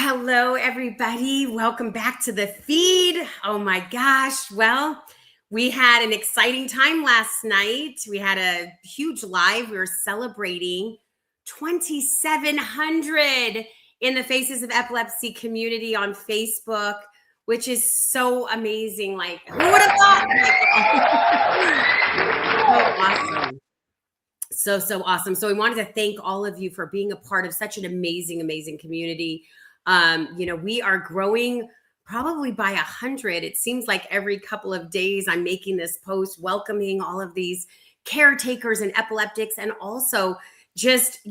Hello, everybody. Welcome back to the feed. Oh my gosh. Well, we had an exciting time last night. We had a huge live. We were celebrating 2,700 in the Faces of Epilepsy community on Facebook, which is so amazing. Like, who would have thought? So awesome. So awesome. So we wanted to thank all of you for being a part of such an amazing community. We are growing probably by 100. It seems like every couple of days I'm making this post welcoming all of these caretakers and epileptics, and also just,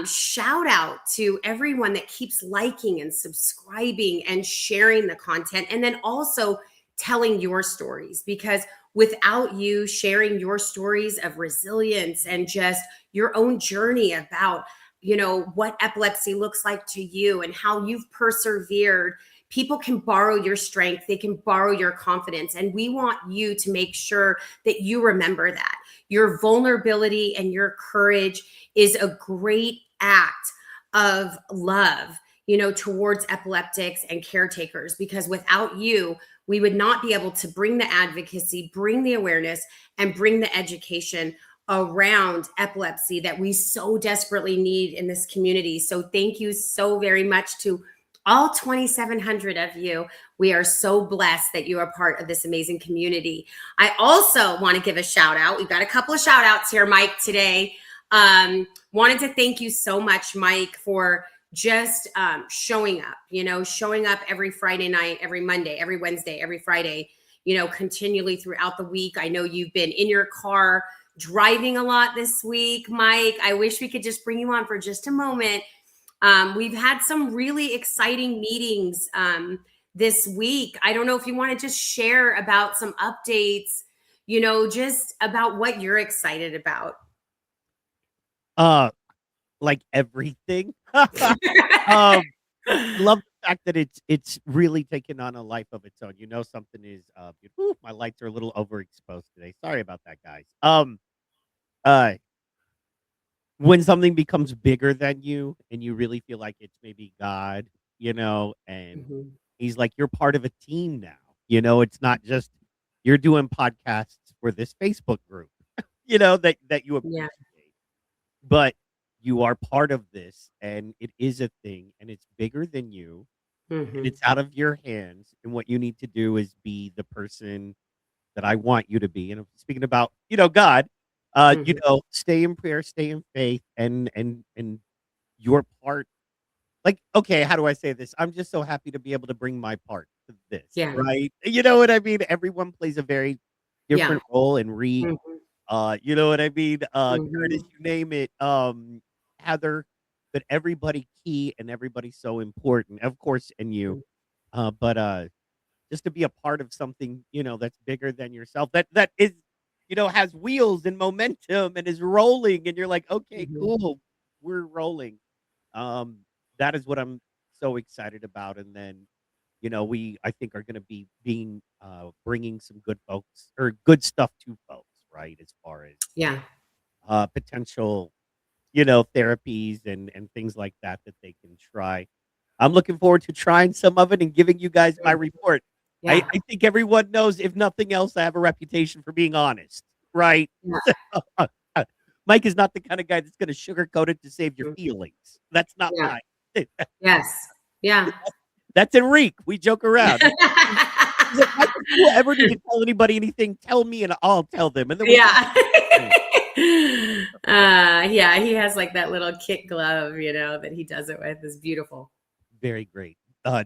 shout out to everyone that keeps liking and subscribing and sharing the content, and then also telling your stories, because without you sharing your stories of resilience and just your own journey about what epilepsy looks like to you and how you've persevered, people can borrow your strength, they can borrow your confidence, and we want you to make sure that you remember that your vulnerability and your courage is a great act of love towards epileptics and caretakers, because without you, we would not be able to bring the advocacy, bring the awareness, and bring the education around epilepsy that we so desperately need in this community. So thank you so very much to all 2,700 of you. We are so blessed that you are part of this amazing community. I also want to give a shout out. We've got a couple of shout outs here, Mike, today. Wanted to thank you so much, Mike, for just showing up every Friday night, every Monday, every Wednesday, every Friday, continually throughout the week. I know you've been in your car driving a lot this week, Mike. I wish we could just bring you on for just a moment. We've had some really exciting meetings this week. I don't know if you want to just share about some updates, just about what you're excited about. Like everything. Love the fact that it's really taken on a life of its own. Something is my lights are a little overexposed today. Sorry about that, guys. When something becomes bigger than you and you really feel like it's maybe God, and he's like, you're part of a team now. It's not just you're doing podcasts for this Facebook group, that you appreciate. But you are part of this, and it is a thing, and it's bigger than you, and it's out of your hands. And what you need to do is be the person that I want you to be. And I'm speaking about, God, stay in prayer, stay in faith, and your part. Like, okay, how do I say this? I'm just so happy to be able to bring my part to this, right? You know what I mean? Everyone plays a very different role, and Reed, you know what I mean? Curtis, you name it. Heather, but everybody key and everybody's so important, of course, and you. But just to be a part of something, that's bigger than yourself, that is, has wheels and momentum and is rolling, and you're like, okay, cool, we're rolling. That is what I'm so excited about. And then, we, I think, are going to be bringing some good folks or good stuff to folks, right? As far as potential, therapies and things like that they can try. I'm looking forward to trying some of it and giving you guys my report. I think everyone knows, if nothing else, I have a reputation for being honest, right? Mike is not the kind of guy that's going to sugarcoat it to save your feelings. That's not mine. That's Enrique. We joke around. If you ever need to tell anybody anything, tell me and I'll tell them. And then he has like that little kit glove, that he does it with. Is beautiful. Very great.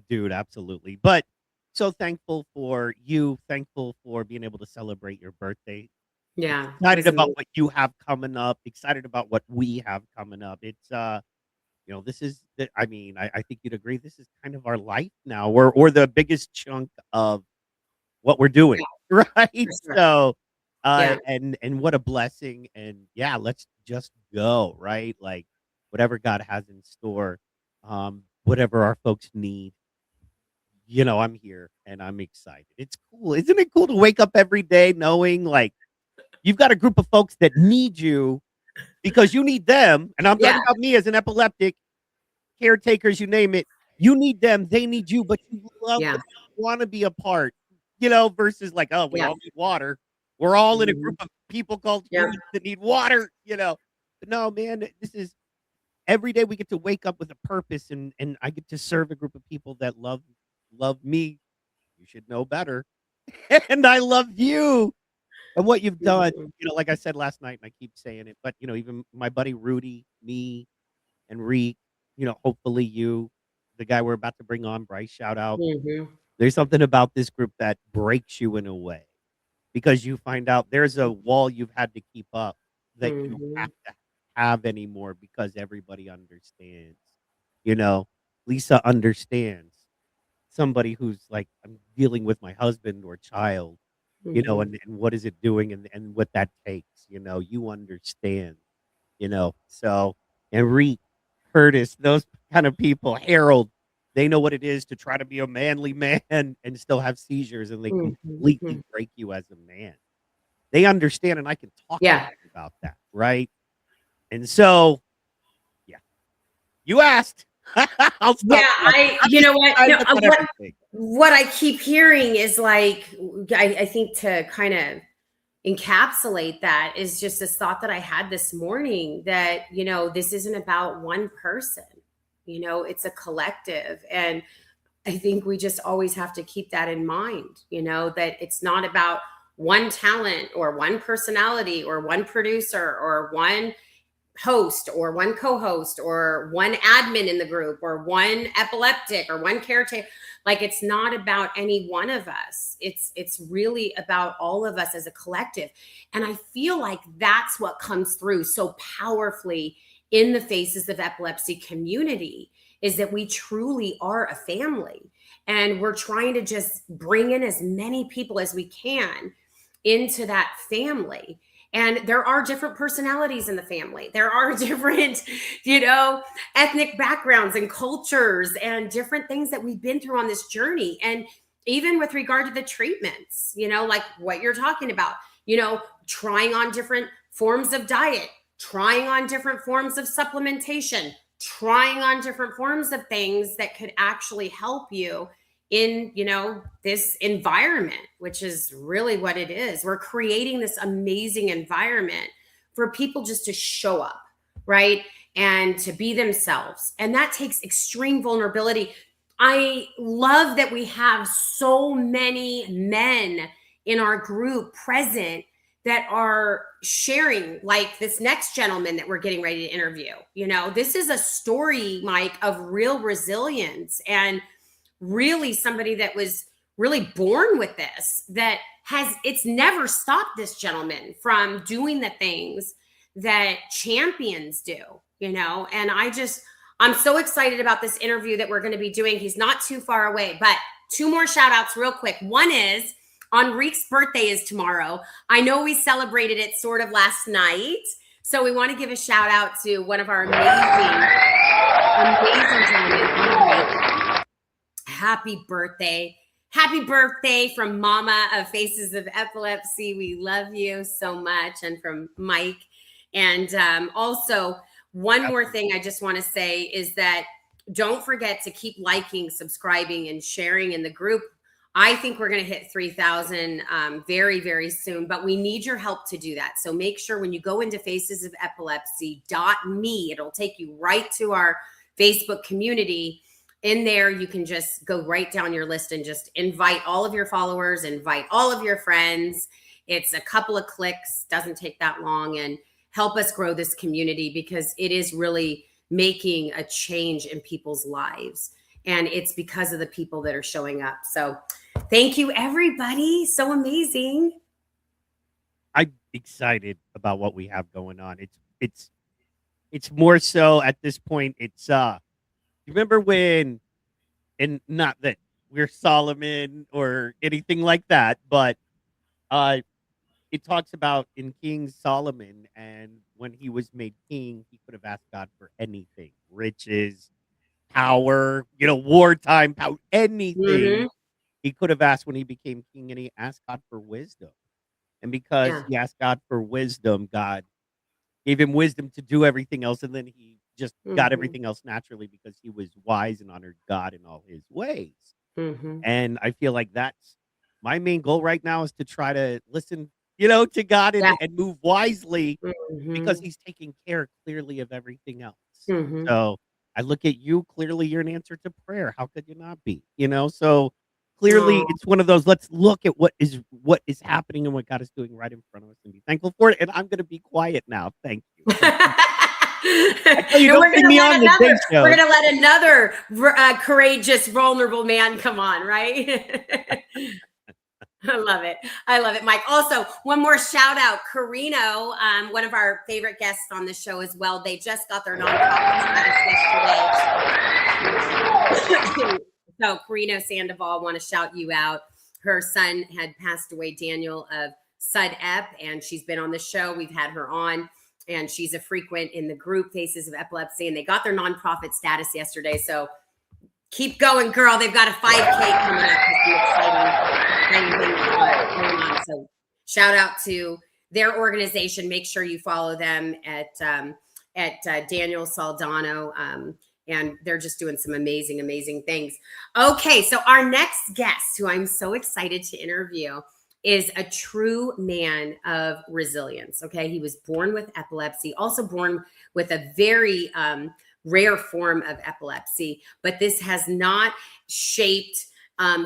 Dude, absolutely. But so thankful for you, thankful for being able to celebrate your birthday. Excited about what you have coming up, excited about what we have coming up. It's this is I think you'd agree, this is kind of our life now, or the biggest chunk of what we're doing, right? Sure. So and what a blessing. And let's just go, right? Like, whatever God has in store, whatever our folks need, I'm here and I'm excited. It's cool. Isn't it cool to wake up every day knowing, like, you've got a group of folks that need you because you need them? And I'm talking about me as an epileptic, caretakers, you name it. You need them, they need you, but you love Yeah. them, wanna be a part, versus like, "Oh, we Yeah. all need water. We're all in a Mhm. group of people called Yeah. humans that need water." But no, man, this is every day we get to wake up with a purpose, and I get to serve a group of people that love me. You should know better. And I love you and what you've done. Mhm. Like I said last night, and I keep saying it, but, even my buddy Rudy, me, and Reek, hopefully you, the guy we're about to bring on, Bryce, shout out. Mhm. There's something about this group that breaks you in a way because you find out there's a wall you've had to keep up that you don't have Mhm. to have anymore because everybody understands. You know, Lisa understands somebody who's like, I'm dealing with my husband or child, Mhm. and what is it doing and what that takes, you understand. So Enrique, Curtis, those kind of people, Harold, they know what it is to try to be a manly man and still have seizures, and they Mhm. completely Mhm. break you as a man. They understand, and I can talk to Yeah. them about that, right? And so, yeah, you asked. I'll Yeah, stop now. I'm you just know what? No, excited about everything. what I keep hearing is like, I think to kind of encapsulate that is just this thought that I had this morning that, this isn't about one person, it's a collective. And I think we just always have to keep that in mind, that it's not about one talent or one personality or one producer or one host or one co-host or one admin in the group or one epileptic or one caretaker. Like, it's not about any one of us. It's really about all of us as a collective. And I feel like that's what comes through so powerfully in the Faces of Epilepsy community, is that we truly are a family, and we're trying to just bring in as many people as we can into that family. And there are different personalities in the family. There are different, ethnic backgrounds and cultures and different things that we've been through on this journey. And even with regard to the treatments, like what you're talking about, trying on different forms of diet, trying on different forms of supplementation, trying on different forms of things that could actually help you in this environment, which is really what it is. We're creating this amazing environment for people just to show up, right, and to be themselves, and that takes extreme vulnerability. I love that we have so many men in our group present that are sharing, like this next gentleman that we're getting ready to interview. This is a story, Mike, of real resilience, and really somebody that was really born with this, that has, it's never stopped this gentleman from doing the things that champions do, and I'm so excited about this interview that we're going to be doing. He's not too far away, but two more shout outs real quick. One is, Enrique's birthday is tomorrow. I know we celebrated it sort of last night, so we want to give a shout out to one of our amazing gentlemen. Happy birthday. Happy birthday from Mama of Faces of Epilepsy. We love you so much. And from Mike. And also, one more thing I just want to say is that don't forget to keep liking, subscribing, and sharing in the group. I think we're going to hit 3,000 very, very soon, but we need your help to do that. So make sure when you go into facesofepilepsy.me, it'll take you right to our Facebook community. In there, you can just go right down your list and just invite all of your followers, invite all of your friends. It's a couple of clicks, doesn't take that long, and help us grow this community, because it is really making a change in people's lives. And it's because of the people that are showing up. So thank you, everybody. So amazing. I'm excited about what we have going on. It's more so at this point, you remember when, and not that we're Solomon or anything like that, but uh it talks about in King Solomon, and when he was made king, he could have asked God for anything, riches, power, wartime power, anything Mm-hmm. he could have asked when he became king, and he asked God for wisdom. And because Yeah. he asked God for wisdom, God gave him wisdom to do everything else, and then he just got Mhm. everything else naturally because he was wise and honored God in all his ways. Mhm. And I feel like that's my main goal right now is to try to listen, to God Yeah. and move wisely because Mhm. he's taking care clearly of everything else. Mhm. So I look at you, clearly you're an answer to prayer. How could you not be? So clearly Oh. it's one of those, let's look at what is happening and what God is doing right in front of us and be thankful for it. And I'm gonna be quiet now. Thank you. I tell you, And don't bring me on the day we're shows. gonna let another courageous, vulnerable man come on, right? I love it. I love it, Mike. Also, one more shout out, Carino, one of our favorite guests on the show as well. They just got their nonprofit status yesterday. So, Carino Sandoval, want to shout you out. Her son had passed away, Daniel, of SUD-EP, and she's been on the show. We've had her on, and she's a frequent in the group Faces of Epilepsy, and they got their nonprofit status yesterday. So, keep going, girl. They've got a 5K coming up. Exciting things going on. So shout out to their organization. Make sure you follow them at Daniel Saldano. And they're just doing some amazing, amazing things. Okay, so our next guest, who I'm so excited to interview, is a true man of resilience. Okay, he was born with epilepsy, also born with a very rare form of epilepsy, but this has not shaped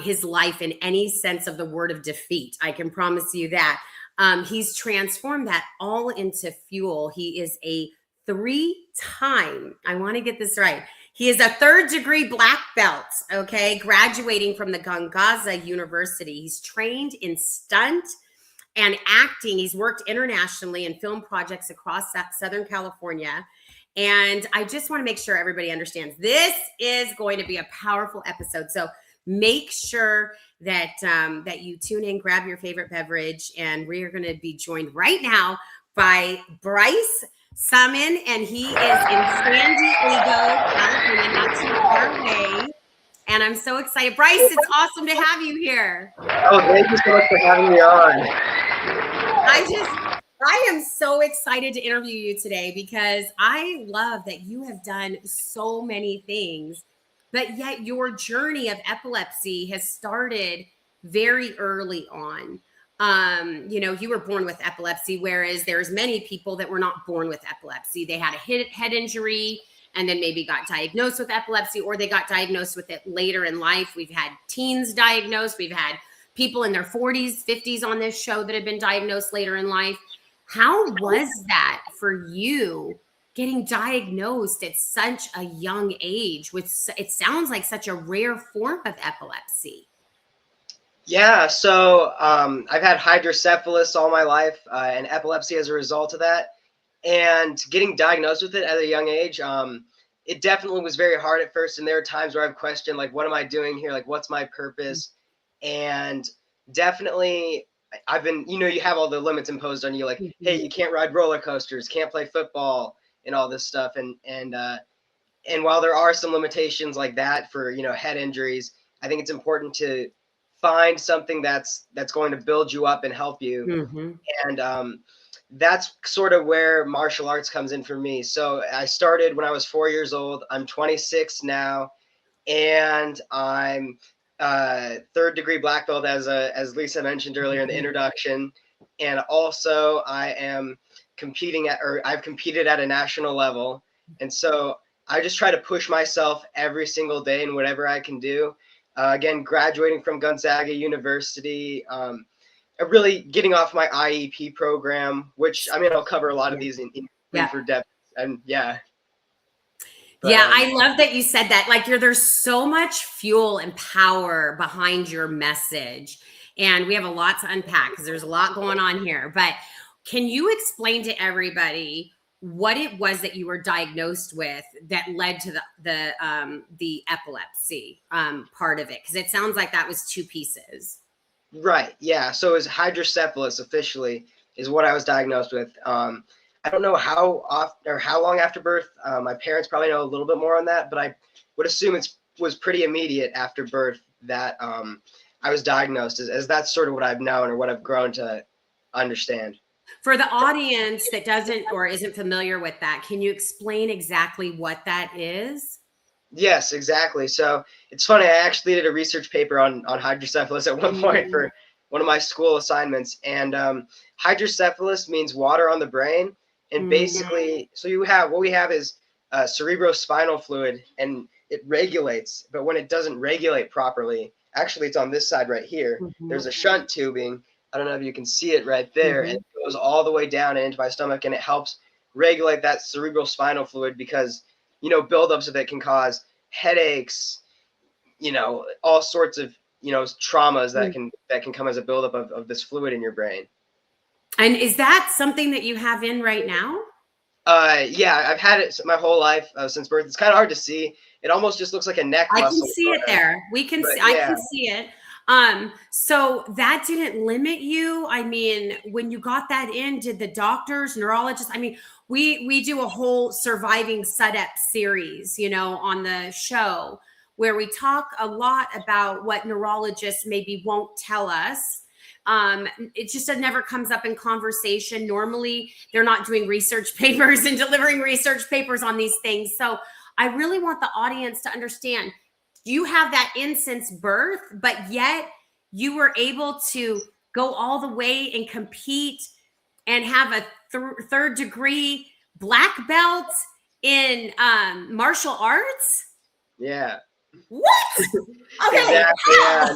his life in any sense of the word of defeat. I can promise you that. He's transformed that all into fuel. He is a 3-time, I want to get this right. He is a 3rd-degree black belt, okay, graduating from the Gonzaga University. He's trained in stunt and acting. He's worked internationally in film projects across Southern California. And I just want to make sure everybody understands this is going to be a powerful episode. So make sure that that you tune in, grab your favorite beverage, and we are going to be joined right now by Bryce Salmon, and he is in San Diego, California, not too far away. And I'm so excited. Bryce, it's awesome to have you here. Oh, thank you so much for having me on. I am so excited to interview you today because I love that you have done so many things, but yet your journey of epilepsy has started very early on. You were born with epilepsy, whereas there's many people that were not born with epilepsy. They had a head injury and then maybe got diagnosed with epilepsy, or they got diagnosed with it later in life. We've had teens diagnosed. We've had people in their 40s, 50s on this show that have been diagnosed later in life. How was that for you getting diagnosed at such a young age with, it sounds like, such a rare form of epilepsy? Yeah, so I've had hydrocephalus all my life and epilepsy as a result of that. And getting diagnosed with it at a young age, it definitely was very hard at first. And there are times where I've questioned, like, what am I doing here? Like, what's my purpose? And definitely, I've been, you have all the limits imposed on you, like, hey, you can't ride roller coasters, can't play football, and all this stuff. And while there are some limitations like that for head injuries, I think it's important to find something that's going to build you up and help you. Mm-hmm. And that's sort of where martial arts comes in for me. So I started when I was 4 years old. I'm 26 now, and I'm 3rd-degree black belt, as Lisa mentioned earlier in the introduction. And also I am I've competed at a national level. And so I just try to push myself every single day in whatever I can do. Again, graduating from Gonzaga University, really getting off my IEP program, which I'll cover a lot of these in for depth. And yeah. But, I love that you said that. Like, there's so much fuel and power behind your message. And we have a lot to unpack because there's a lot going on here. But can you explain to everybody what it was that you were diagnosed with that led to the epilepsy part of it? Because it sounds like that was 2 pieces. Right. Yeah. So it was hydrocephalus officially is what I was diagnosed with. I don't know how often or how long after birth. My parents probably know a little bit more on that, but I would assume it was pretty immediate after birth that I was diagnosed, as that's sort of what I've known or what I've grown to understand. For the audience that doesn't or isn't familiar with that, can you explain exactly what that is? Yes, exactly. So it's funny. I actually did a research paper on hydrocephalus at one point Mm, for one of my school assignments, and hydrocephalus means water on the brain. And mhm, basically, so what we have is cerebrospinal fluid, and it regulates. But when it doesn't regulate properly, actually, it's on this side right here. mhm, There's a shunt tubing. I don't know if you can see it right there, and mhm. it goes all the way down and into my stomach, and it helps regulate that cerebrospinal fluid because buildups of it can cause headaches, all sorts of traumas that Mm. can come as a buildup of this fluid in your brain. And is that something that you have in right now? Yeah, I've had it my whole life since birth. It's kind of hard to see. It almost just looks like a neck I can muscle, see it there. We can but see, I yeah. can see it. So that didn't limit you. I mean, when you got that in, did the doctors, neurologists, I mean, we do a whole surviving SUDEP series, on the show where we talk a lot about what neurologists maybe won't tell us. It just never comes up in conversation. Normally, they're not doing research papers and delivering research papers on these things. So I really want the audience to understand you have that in since birth, but yet you were able to go all the way and compete and have a third degree black belt in martial arts. Yeah. What? Okay. Exactly. Yeah.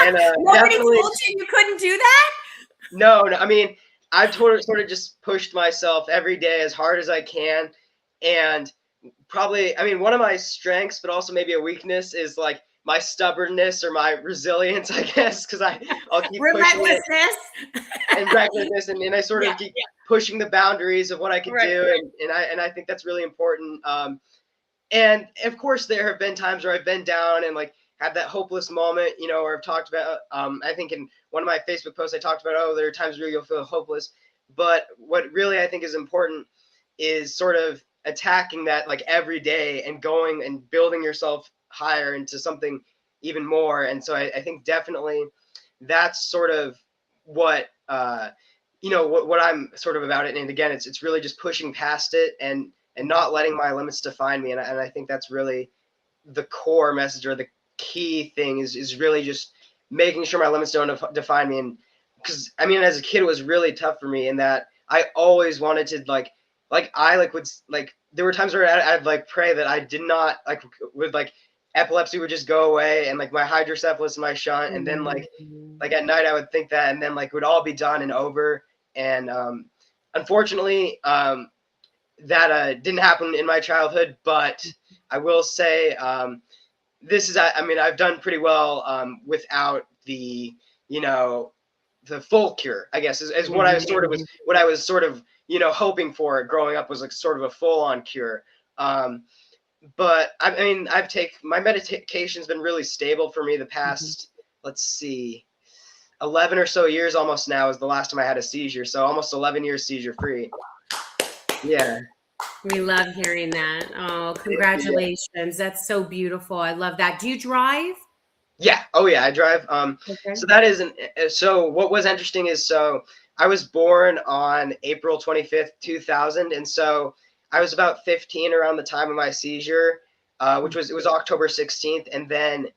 And Nobody definitely told you couldn't do that? no. I mean, I've sort of just pushed myself every day as hard as I can, and probably, I mean, one of my strengths, but also maybe a weakness, is like my stubbornness or my resilience, I guess, because I'll keep pushing it Relentlessness. and recklessness, and I sort Yeah, of keep yeah, pushing the boundaries of what I could right, do, right. and I think that's really important. And of course, there have been times where I've been down and like had that hopeless moment, where I've talked about. I think in one of my Facebook posts, I talked about, oh, there are times where you'll feel hopeless, but what really I think is important is sort of attacking that like every day and going and building yourself higher into something even more. And so I think definitely that's sort of what what I'm sort of about it. And again, it's really just pushing past it and not letting my limits define me. And I think that's really the core message, or the key thing is really just making sure my limits don't define me. And because I mean, as a kid, it was really tough for me in that I always wanted to would there were times where I'd like pray that I did not would epilepsy would just go away, and like my hydrocephalus and my shunt, and then Mhm. at night I would think that, and then like it would all be done and over. And unfortunately, that didn't happen in my childhood, but I will say this is, I mean, I've done pretty well without the, the full cure, I guess, is what I sort of was, Mhm. what I was sort of, hoping for growing up was like sort of a full on cure. But I mean, my medication's been really stable for me the Mhm. past, let's see, 11 or so years almost now is the last time I had a seizure. So almost 11 years seizure free. Yeah. We love hearing that. Oh, Thank you. Yeah. congratulations. That's so beautiful. I love that. Do you drive? Yeah. Oh yeah, I drive. Okay. So that is so what was interesting is, so I was born on April 25th, 2000. And so I was about 15 around the time of my seizure, it was October 16th. And then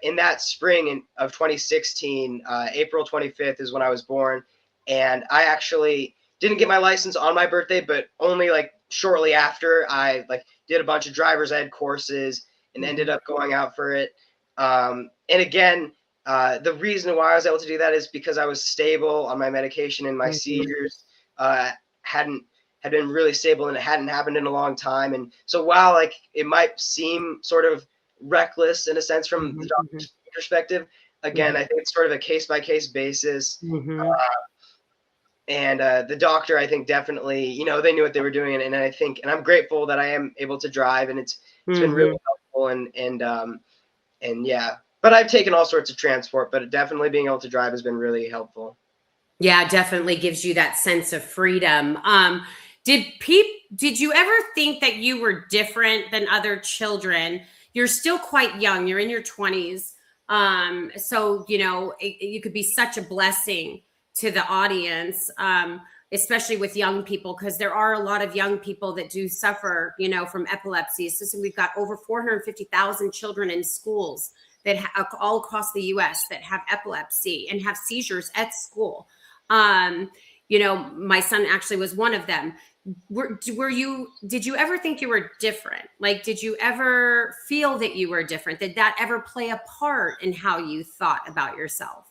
in that spring of 2016, April 25th is when I was born. And I actually didn't get my license on my birthday, but only like shortly after. I like did a bunch of driver's ed courses and ended Mhm. up going out for it. And again, the reason why I was able to do that is because I was stable on my medication, and my Mhm. seizures hadn't had been really stable, and it hadn't happened in a long time. And so while like it might seem sort of reckless in a sense from the Mhm. Mhm. doctor's perspective, again, Mhm. I think it's sort of a case by case basis. Mhm. And the doctor, I think, definitely, they knew what they were doing, and I think, and I'm grateful that I am able to drive, and it's been really Mhm. helpful. And yeah, but I've taken all sorts of transport, but definitely being able to drive has been really helpful. Yeah, definitely gives you that sense of freedom. Did you ever think that you were different than other children? You're still quite young. You're in your 20s. So, you could be such a blessing to the audience, especially with young people, because there are a lot of young people that do suffer, from epilepsy. So we've got over 450,000 children in schools that all across the U.S. that have epilepsy and have seizures at school. My son actually was one of them. Did you ever think you were different? Like, did you ever feel that you were different? Did that ever play a part in how you thought about yourself?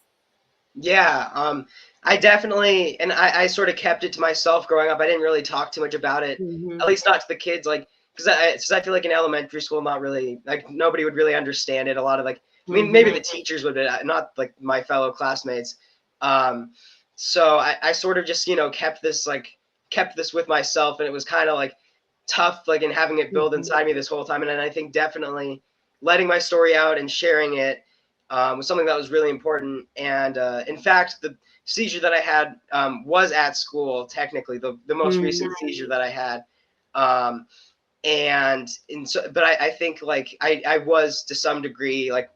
Yeah, I definitely, and I sort of kept it to myself growing up. I didn't really talk too much about it, Mm-hmm. at least not to the kids, like, because I feel like in elementary school, not really, like, nobody would really understand it. A lot of, like, I mean, maybe the teachers would, but not like my fellow classmates. So I sort of just, kept this with myself, and it was kind of like tough, like, in having it build inside me this whole time. And then I think definitely letting my story out and sharing it was something that was really important. And in fact, the seizure that I had was at school, technically, the most recent seizure that I had. But I think, like, I was to some degree, like,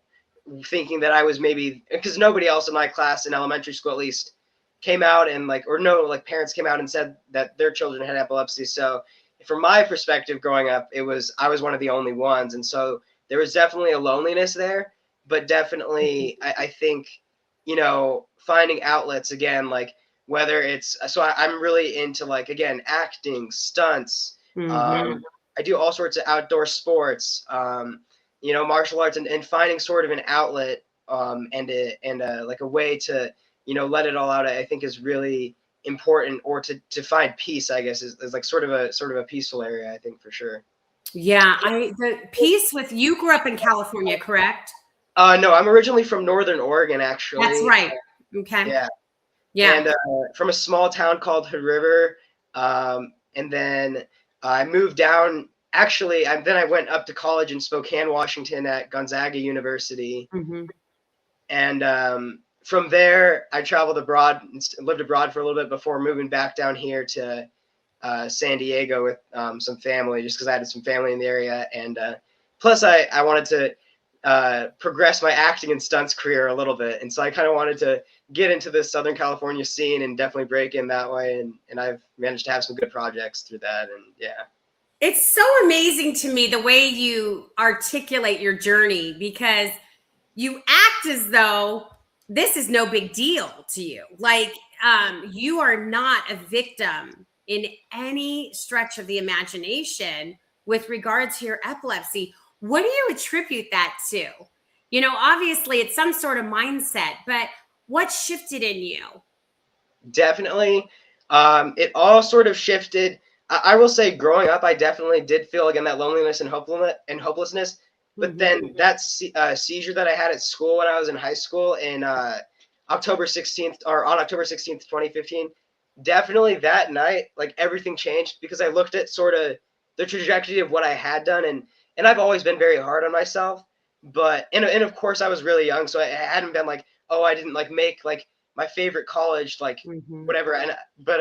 thinking that I was maybe, because nobody else in my class in elementary school, at least, came out and, like, or no, like, parents came out and said that their children had epilepsy. So from my perspective growing up, I was one of the only ones. And so there was definitely a loneliness there, but definitely I think, finding outlets again, like, whether it's, so I'm really into, like, again, acting, stunts. I do all sorts of outdoor sports, martial arts, and finding sort of an outlet, like a way to, let it all out, I think is really important, or to find peace, I guess, is like sort of a peaceful area, I think, for sure. Yeah, the peace with you grew up in California, correct? No, I'm originally from Northern Oregon, actually. That's right. Okay. Yeah. Yeah. And from a small town called Hood River. And then I moved down. Actually, then I went up to college in Spokane, Washington, at Gonzaga University. And from there, I traveled abroad and lived abroad for a little bit before moving back down here to San Diego with some family, just because I had some family in the area. And plus, I wanted to progress my acting and stunts career a little bit. And so I kind of wanted to get into the Southern California scene and definitely break in that way. And I've managed to have some good projects through that. And yeah. It's so amazing to me the way you articulate your journey, because you act as though this is no big deal to you. Like, you are not a victim in any stretch of the imagination with regard to your epilepsy. What do you attribute that to? Obviously it's some sort of mindset, but what shifted in you? Definitely. It all sort of shifted. I will say, growing up, I definitely did feel, again, that loneliness and hopelessness. But then that seizure that I had at school when I was in high school in October 16th, or on October 16th, 2015, definitely that night, like, everything changed, because I looked at sort of the trajectory of what I had done. And I've always been very hard on myself, but, and of course I was really young. So I hadn't been like, oh, I didn't, like, make, like, my favorite college, like, whatever. But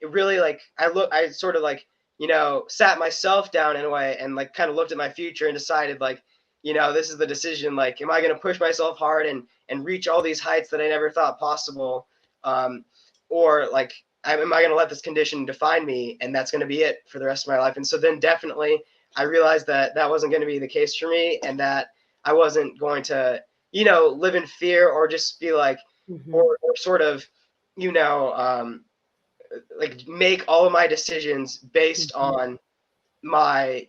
it really, like, I sort of, like, sat myself down in a way, and, like, kind of looked at my future and decided, like, this is the decision. Like, am I going to push myself hard and reach all these heights that I never thought possible? Or, like, am I going to let this condition define me, and that's going to be it for the rest of my life? And so then definitely I realized that that wasn't going to be the case for me, and that I wasn't going to, live in fear, or just be like, or sort of, like, make all of my decisions based on my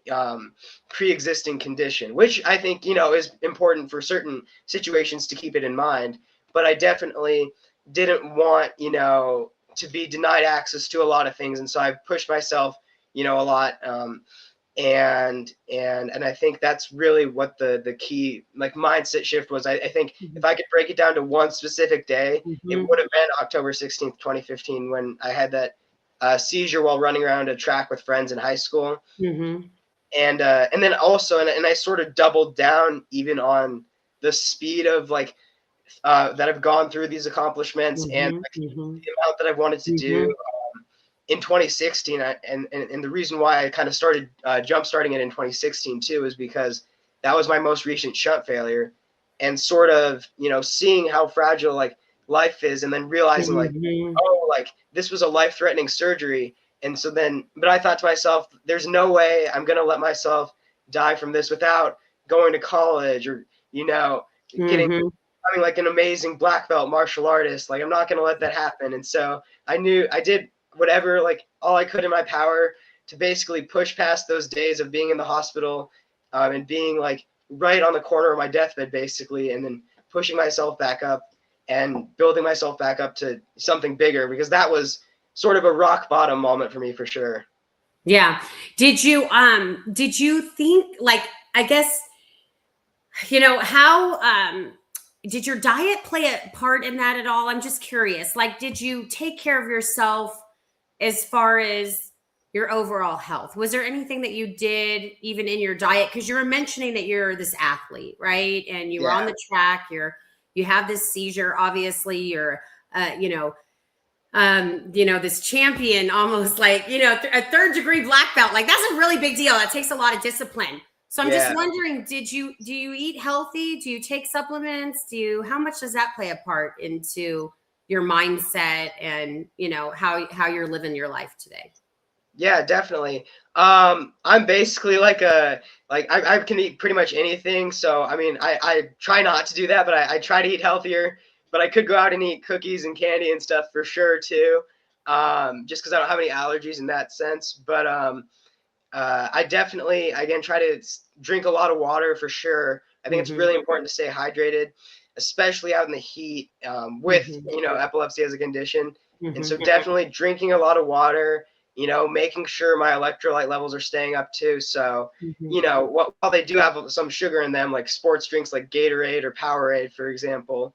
pre-existing condition, which I think, is important for certain situations to keep it in mind. But I definitely didn't want, to be denied access to a lot of things. And so I pushed myself, a lot. And I think that's really what the key, like, mindset shift was. I think if I could break it down to one specific day, it would have been October 16th, 2015, when I had that seizure while running around a track with friends in high school. And then also, and I sort of doubled down even on the speed of, like, that I've gone through these accomplishments, and, like, the amount that I've wanted to do. In 2016, and the reason why I kind of started jump starting it in 2016 too, is because that was my most recent shunt failure, and sort of, seeing how fragile, like, life is, and then realizing like, Mhm. oh, like this was a life-threatening surgery. And so then, but I thought to myself, there's no way I'm going to let myself die from this without going to college or, you know, getting, Mhm. becoming like an amazing black belt martial artist. Like, I'm not going to let that happen. And so I knew I did whatever, like all I could in my power to basically push past those days of being in the hospital, and being like right on the corner of my deathbed, basically, and then pushing myself back up and building myself back up to something bigger, because that was sort of a rock bottom moment for me, for sure. Yeah. Did you think, like, I guess, how did your diet play a part in that at all? I'm just curious. Like, did you take care of yourself as far as your overall health? Was there anything that you did even in your diet? Because you were mentioning that you're this athlete, right? And you were on Yeah. the track, you have this seizure, obviously, you're this champion, almost like, a third degree black belt. Like, that's a really big deal. That takes a lot of discipline. So I'm just Yeah. wondering, do you eat healthy? Do you take supplements? How much does that play a part into your mindset and, how you're living your life today? Yeah, definitely. I'm basically like I can eat pretty much anything. So I mean, I try not to do that, but I try to eat healthier. But I could go out and eat cookies and candy and stuff for sure too. Just because I don't have any allergies in that sense. But I definitely, again, try to drink a lot of water for sure. I think it's Mhm. really important to stay hydrated, especially out in the heat, with, Mhm. epilepsy as a condition. And so Mhm. definitely drinking a lot of water, making sure my electrolyte levels are staying up too. So, Mhm. while they do have some sugar in them, like sports drinks like Gatorade or Powerade, for example,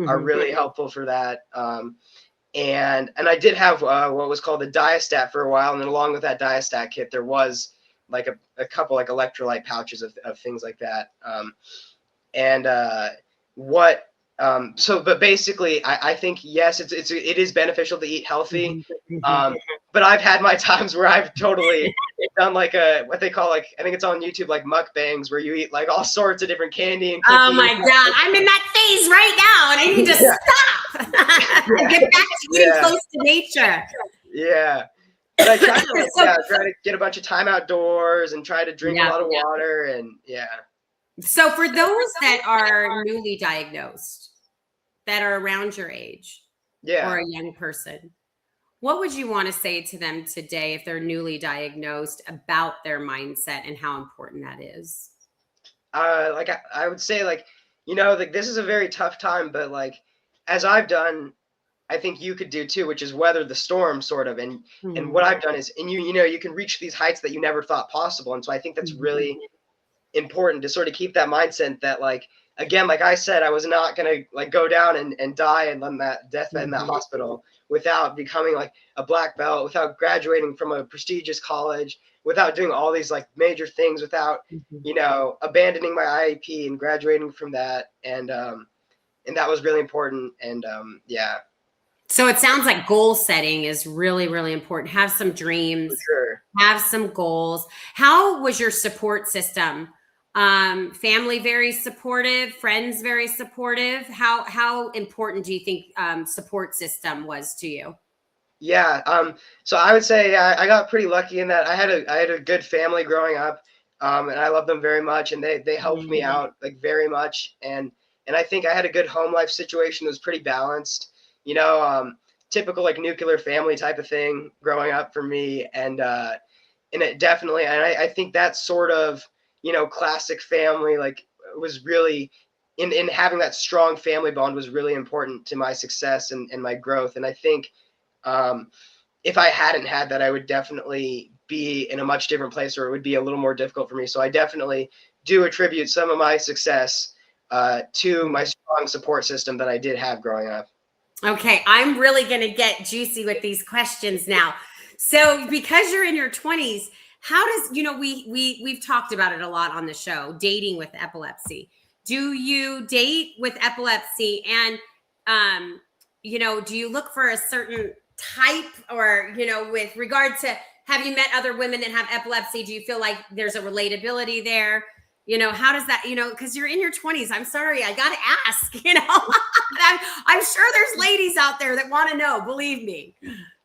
are Mhm. really helpful for that. And I did have what was called a diastat for a while, and then along with that diastat kit, there was like a couple like electrolyte pouches of things like that. And what But basically, I think yes, it is beneficial to eat healthy. Mhm. Mhm. Um, but I've had my times where I've totally done like what they call, like, I think it's on YouTube, like mukbangs, where you eat like all sorts of different candy and Oh cookies. my God, I'm in that phase right now and I need to Yeah, stop and yeah, get back to eating yeah, close to nature. yeah. But I try to, like, So, yeah, try to get a bunch of time outdoors and try to drink a yeah. lot of water, and yeah. So for those that are newly diagnosed, that are around your age or Yeah. a young person, what would you want to say to them today if they're newly diagnosed about their mindset and how important that is? Like I would say, like, like this is a very tough time, but like as I've done, I think you could do too, which is weather the storm, sort of. And what Mhm. I've done is, and you can reach these heights that you never thought possible. And so I think that's Mhm. really important to sort of keep that mindset that, like, again, like I said, I was not gonna like go down and die and on that deathbed in that Mhm. hospital without becoming like a black belt, without graduating from a prestigious college, without doing all these like major things, without Mhm. abandoning my IEP and graduating from that. And that was really important. And yeah, So it sounds like goal setting is really, really important. Have some for dreams, sure. have some goals. How was your support system? Family very supportive, friends very supportive. How important do you think support system was to you? Yeah. So I would say I got pretty lucky in that I had a good family growing up, and I love them very much, and they helped me Mhm. out like very much, and I think I had a good home life situation that was pretty balanced. You know, typical like nuclear family type of thing growing up for me, and it definitely, and I think that sort of classic family like was really in having that strong family bond was really important to my success and my growth. And I think um, if I hadn't had that, I would definitely be in a much different place, or it would be a little more difficult for me. So I definitely do attribute some of my success to my strong support system that I did have growing up. Okay, I'm really going to get juicy with these questions now. So, because you're in your 20s, how does, we've talked about it a lot on the show, dating with epilepsy. Do you date with epilepsy, and do you look for a certain type, or, with regard to, have you met other women that have epilepsy? Do you feel like there's a relatability there? How does that, because you're in your 20s. I'm sorry, I got to ask, I'm sure there's there's ladies out there that want to know, believe me.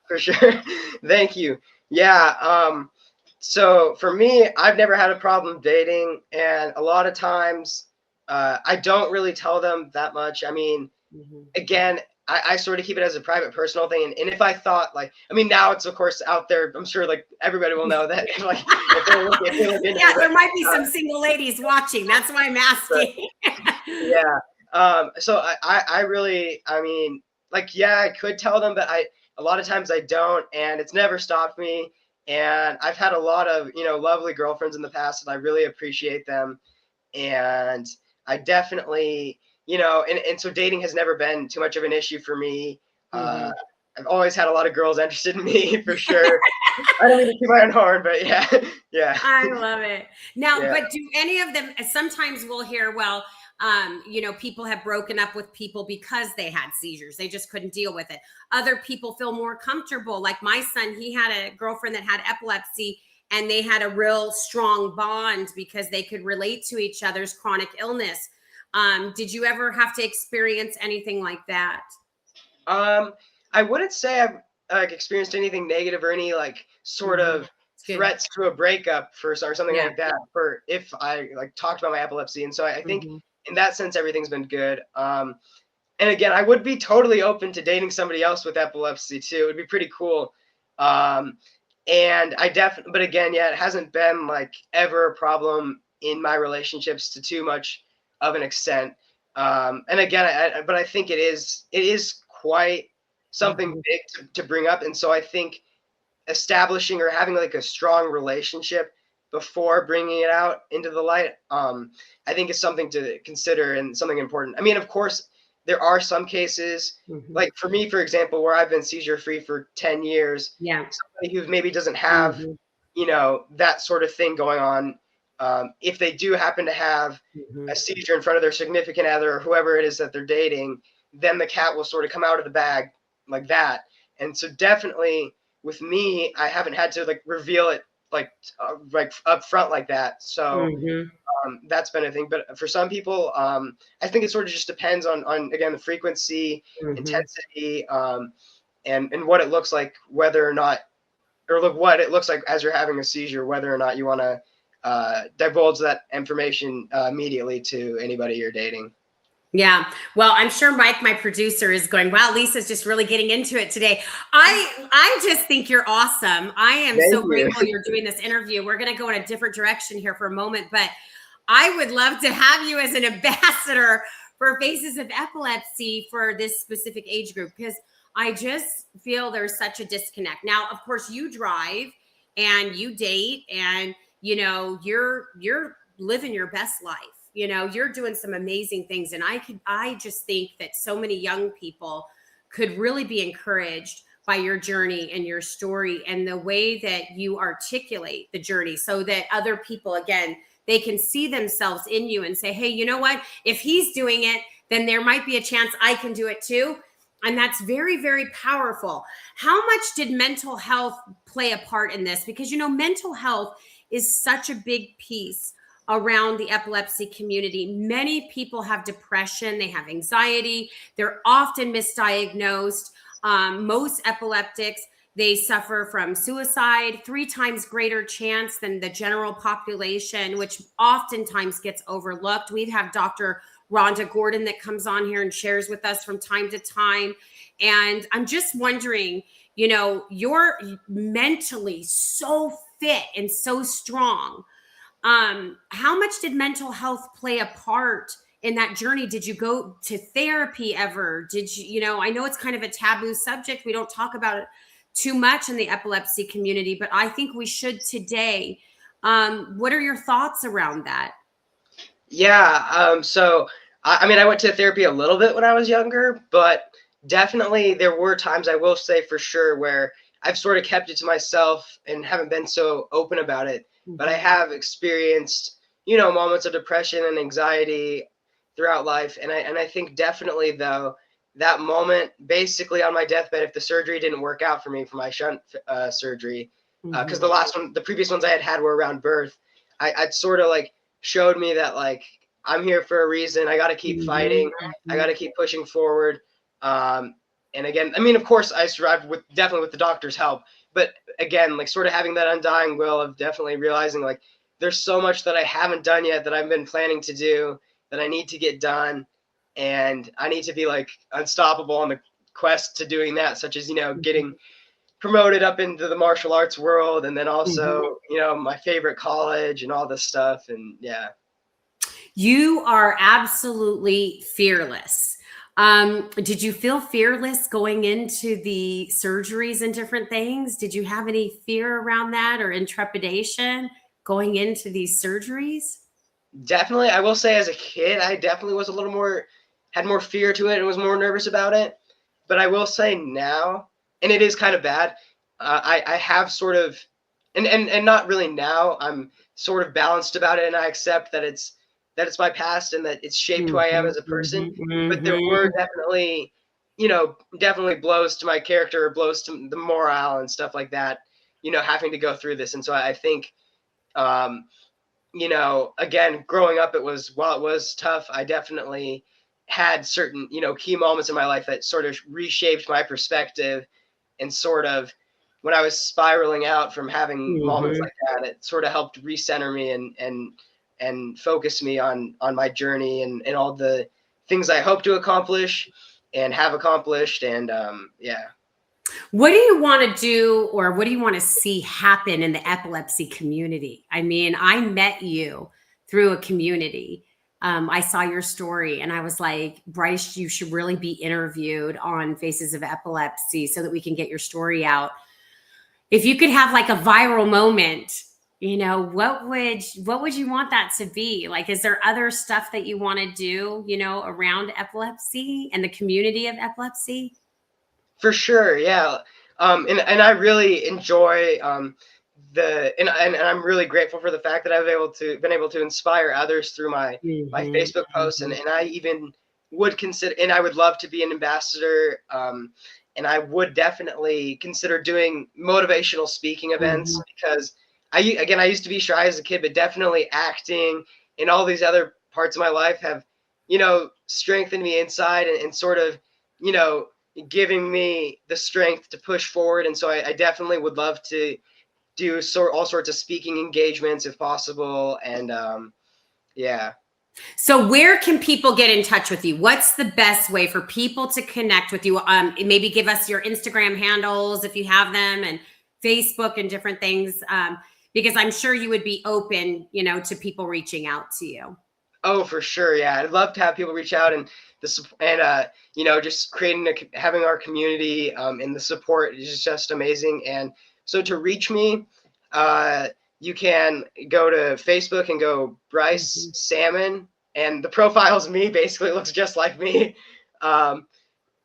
For sure. Thank you. Yeah. So for me, I've never had a problem dating, and a lot of times I don't really tell them that much. I mean, again, I sort of keep it as a private, personal thing. And if I thought like, I mean, now it's of course out there. I'm sure like everybody will know that. Like, if they look into Yeah, it, there might be some single ladies watching. That's why I'm asking. yeah. So I really, I mean, like, yeah, I could tell them, but a lot of times I don't, and it's never stopped me. And I've had a lot of, lovely girlfriends in the past, and I really appreciate them. And I definitely, and so dating has never been too much of an issue for me. I've always had a lot of girls interested in me, for sure. I don't mean to keep my own horn, but yeah, yeah. I love it. Now, Yeah. but do any of them, sometimes we'll hear, well, people have broken up with people because they had seizures. They just couldn't deal with it. Other people feel more comfortable. Like my son, he had a girlfriend that had epilepsy, and they had a real strong bond because they could relate to each other's chronic illness. Did you ever have to experience anything like that? I wouldn't say I've like experienced anything negative or any like sort of threats to a breakup or something like that for if I like talked about my epilepsy. And so I think in that sense, everything's been good. And again, I would be totally open to dating somebody else with epilepsy too. It would be pretty cool. And I definitely, but again, yeah, it hasn't been like ever a problem in my relationships to too much of an extent. And again, but I think it is quite something big to bring up. And so I think establishing or having like a strong relationship before bringing it out into the light, I think is something to consider and something important. I mean, of course, there are some cases, like for me, for example, where I've been seizure free for 10 years. Yeah. Somebody who maybe doesn't have, that sort of thing going on. If they do happen to have a seizure in front of their significant other or whoever it is that they're dating, then the cat will sort of come out of the bag like that. And so definitely with me, I haven't had to like reveal it like up front like that. So that's been a thing. But for some people, I think it sort of just depends on again, the frequency, intensity, and what it looks like, whether or not, or look what it looks like as you're having a seizure, whether or not you want to divulge that information immediately to anybody you're dating. Yeah. Well, I'm sure Mike, my producer, is going, wow, Lisa's just really getting into it today. I just think you're awesome. I am so grateful you're doing this interview. We're going to go in a different direction here for a moment, but I would love to have you as an ambassador for Faces of Epilepsy for this specific age group, because I just feel there's such a disconnect. Now, of course, you drive and you date, and you're living your best life. You're doing some amazing things. And I just think that so many young people could really be encouraged by your journey and your story and the way that you articulate the journey, so that other people, again, they can see themselves in you and say, hey, you know what? If he's doing it, then there might be a chance I can do it too. And that's very, very powerful. How much did mental health play a part in this? Because, mental health is such a big piece around the epilepsy community. Many people have depression, they have anxiety, they're often misdiagnosed. Most epileptics, they suffer from suicide, 3 times greater chance than the general population, which oftentimes gets overlooked. We have Dr. Rhonda Gordon that comes on here and shares with us from time to time. And I'm just wondering, you're mentally so fit and so strong. How much did mental health play a part in that journey? Did you go to therapy ever? Did you, I know it's kind of a taboo subject. We don't talk about it too much in the epilepsy community, but I think we should today. What are your thoughts around that? Yeah. So, I went to therapy a little bit when I was younger, but definitely there were times, I will say for sure, where I've sort of kept it to myself and haven't been so open about it. But I have experienced, moments of depression and anxiety throughout life. And I think definitely, though, that moment, basically on my deathbed, if the surgery didn't work out for me for my shunt surgery, because the previous ones I had were around birth, I'd sort of like showed me that like I'm here for a reason. I got to keep fighting. I got to keep pushing forward. And again, I mean, of course, I survived definitely with the doctor's help. But again, like sort of having that undying will of definitely realizing like there's so much that I haven't done yet that I've been planning to do that I need to get done, and I need to be like unstoppable on the quest to doing that, such as getting promoted up into the martial arts world, and then also my favorite college and all this stuff, and yeah. You are absolutely fearless. Did you feel fearless going into the surgeries and different things? Did you have any fear around that or intrepidation going into these surgeries? Definitely, I will say as a kid, I definitely was a little more, had more fear to it and was more nervous about it. But I will say now, and it is kind of bad, I have sort of, and not really now, I'm sort of balanced about it, and I accept that it's my past and that it's shaped who I am as a person. But there were definitely, definitely blows to my character, blows to the morale and stuff like that, having to go through this. And so I think, um, again, growing up, while it was tough, I definitely had certain, key moments in my life that sort of reshaped my perspective, and sort of when I was spiraling out from having moments like that, it sort of helped recenter me and focus me on my journey and all the things I hope to accomplish and have accomplished. And yeah. What do you want to do, or what do you want to see happen in the epilepsy community? I mean, I met you through a community. I saw your story and I was like, Bryce, you should really be interviewed on Faces of Epilepsy so that we can get your story out. If you could have like a viral moment, what would you want that to be? Like, is there other stuff that you want to do, around epilepsy and the community of epilepsy? For sure, yeah. And I really enjoy and I'm really grateful for the fact that I've been able to inspire others through my Facebook posts, and I even would consider, and I would love to be an ambassador, and I would definitely consider doing motivational speaking events, because I used to be shy as a kid, but definitely acting and all these other parts of my life have strengthened me inside, and sort of giving me the strength to push forward. And so I definitely would love to do all sorts of speaking engagements if possible. And yeah. So where can people get in touch with you? What's the best way for people to connect with you? Maybe give us your Instagram handles if you have them, and Facebook and different things, because I'm sure you would be open, to people reaching out to you. Oh, for sure. Yeah. I'd love to have people reach out, and just having our community, and the support is just amazing. And so to reach me, you can go to Facebook and go Bryce Salmon, and the profile's me, basically looks just like me.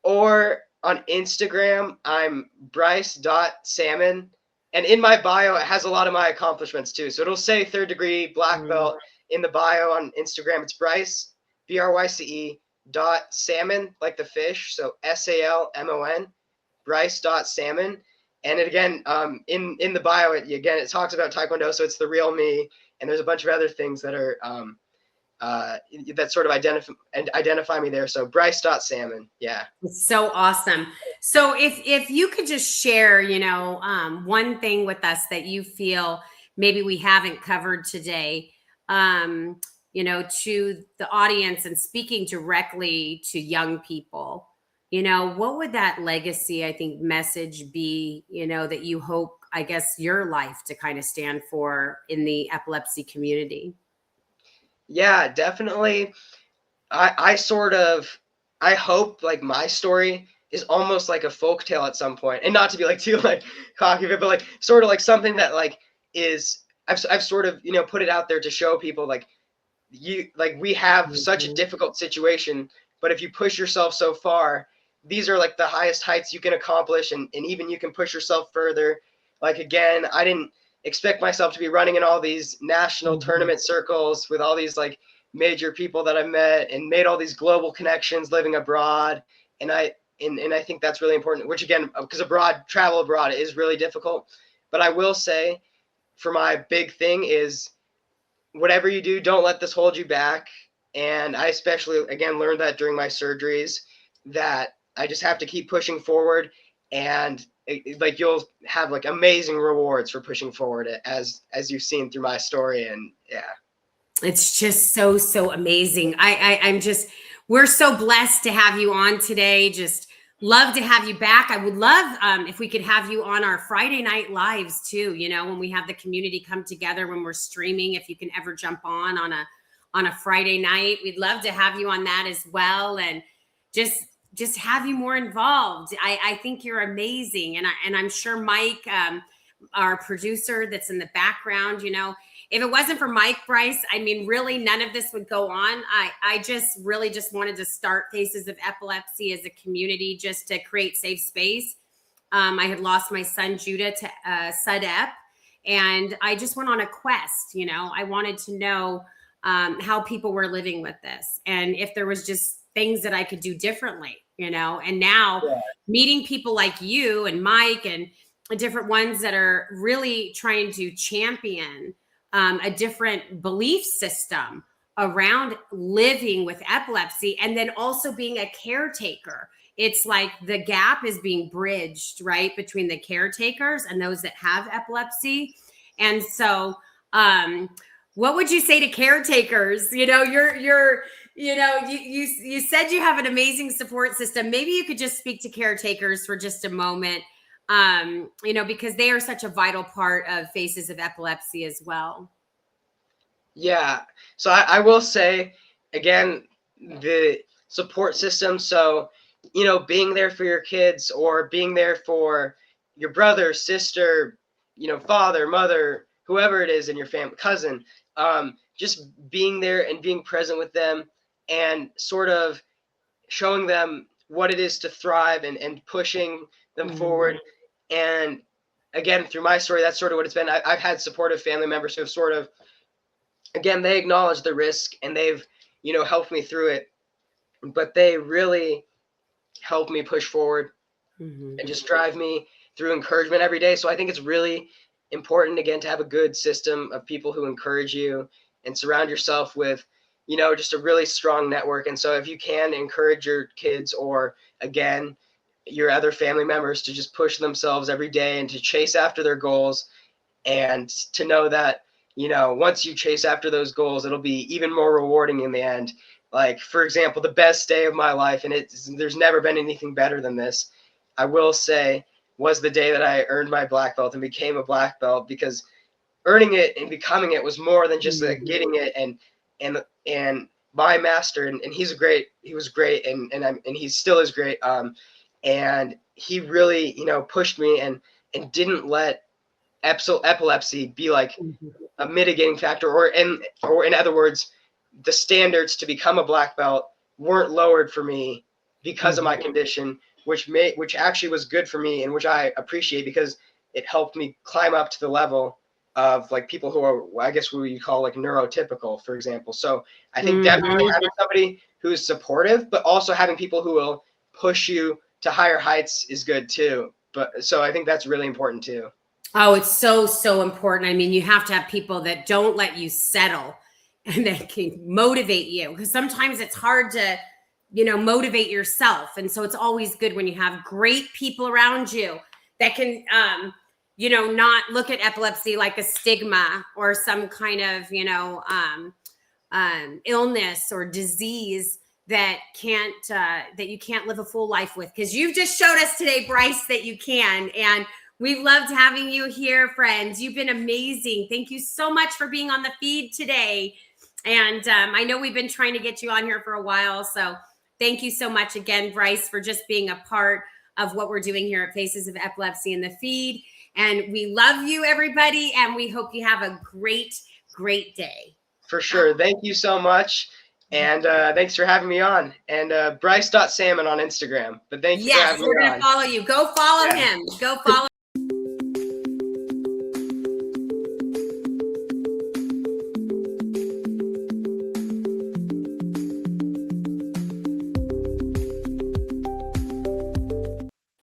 Or on Instagram, I'm Bryce.Salmon. And in my bio, it has a lot of my accomplishments too. So it'll say 3rd degree black belt in the bio on Instagram. It's Bryce, BRYCE .salmon, like the fish. So SALMON, Bryce.Salmon. And again, in the bio, it talks about Taekwondo. So it's the real me. And there's a bunch of other things that are that sort of identify me there. So Bryce.Salmon. Yeah. It's so awesome. So if you could just share, one thing with us that you feel maybe we haven't covered today, to the audience, and speaking directly to young people, what would that legacy, I think, message be, that you hope, I guess, your life to kind of stand for in the epilepsy community? Yeah, definitely. I hope like my story is almost like a folk tale at some point, and not to be like too like cocky, but like sort of like something that like I've sort of put it out there to show people like we have such a difficult situation, but if you push yourself so far, these are like the highest heights you can accomplish, and even you can push yourself further. Like again, I didn't expect myself to be running in all these national tournament circles with all these like major people that I met, and made all these global connections living abroad. And I think that's really important, which again, because travel abroad is really difficult. But I will say, for my big thing is, whatever you do, don't let this hold you back. And I especially, again, learned that during my surgeries, that I just have to keep pushing forward, and like you'll have like amazing rewards for pushing forward, as you've seen through my story. And yeah, it's just so amazing. I'm just, we're so blessed to have you on today. Just love to have you back. I would love if we could have you on our Friday night lives too, you know, when we have the community come together, when we're streaming, if you can ever jump on a Friday night, we'd love to have you on that as well. And just have you more involved. I think you're amazing. And I'm sure Mike, our producer that's in the background, you know, if it wasn't for Mike, Bryce, I mean, really none of this would go on. I just really just wanted to start Faces of Epilepsy as a community, just to create safe space. I had lost my son Judah to SUDEP, and I just went on a quest. You know, I wanted to know how people were living with this, and if there was just things that I could do differently, you know. And now meeting people like you and Mike and different ones that are really trying to champion a different belief system around living with epilepsy, and then also being a caretaker. It's like the gap is being bridged, right, between the caretakers and those that have epilepsy. And so what would you say to caretakers? You know, you said you have an amazing support system. Maybe you could just speak to caretakers for just a moment, you know, because they are such a vital part of Faces of Epilepsy as well. Yeah. So I will say, again, the support system. So, you know, being there for your kids, or being there for your brother, sister, you know, father, mother, whoever it is in your family, cousin, just being there and being present with them, and sort of showing them what it is to thrive, and pushing them forward. And again, through my story, that's sort of what it's been. I've had supportive family members who have sort of, again, they acknowledge the risk, and they've, you know, helped me through it, but they really help me push forward and just drive me through encouragement every day. So I think it's really important, again, to have a good system of people who encourage you, and surround yourself with, you know, just a really strong network. And so if you can encourage your kids, or again, your other family members, to just push themselves every day and to chase after their goals, and to know that, you know, once you chase after those goals, it'll be even more rewarding in the end. Like, for example, the best day of my life, and there's never been anything better than this, I will say, was the day that I earned my black belt and became a black belt, because earning it and becoming it was more than just getting it. And my master, and he was great, and he still is great. And he really, you know, pushed me, and didn't let epilepsy be like a mitigating factor, or in other words, the standards to become a black belt weren't lowered for me because of my condition, which actually was good for me, and which I appreciate, because it helped me climb up to the level of like people who are, I guess what you call like neurotypical, for example. So I think definitely having somebody who's supportive, but also having people who will push you to higher heights is good too. But so I think that's really important too. Oh, it's so important. I mean, you have to have people that don't let you settle, and that can motivate you, because sometimes it's hard to, you know, motivate yourself. And so it's always good when you have great people around you that can, you know, not look at epilepsy like a stigma or some kind of, you know, illness or disease that you can't live a full life with. Because you've just showed us today, Bryce, that you can. And we've loved having you here, friends. You've been amazing. Thank you so much for being on the feed today. And I know we've been trying to get you on here for a while. So thank you so much again, Bryce, for just being a part of what we're doing here at Faces of Epilepsy in the feed. And we love you, everybody. And we hope you have a great, great day. For sure. Thank you so much. And thanks for having me on. And Bryce.salmon on Instagram. But thank you for having me on. Yes, we're going to follow you. Go follow him. Go follow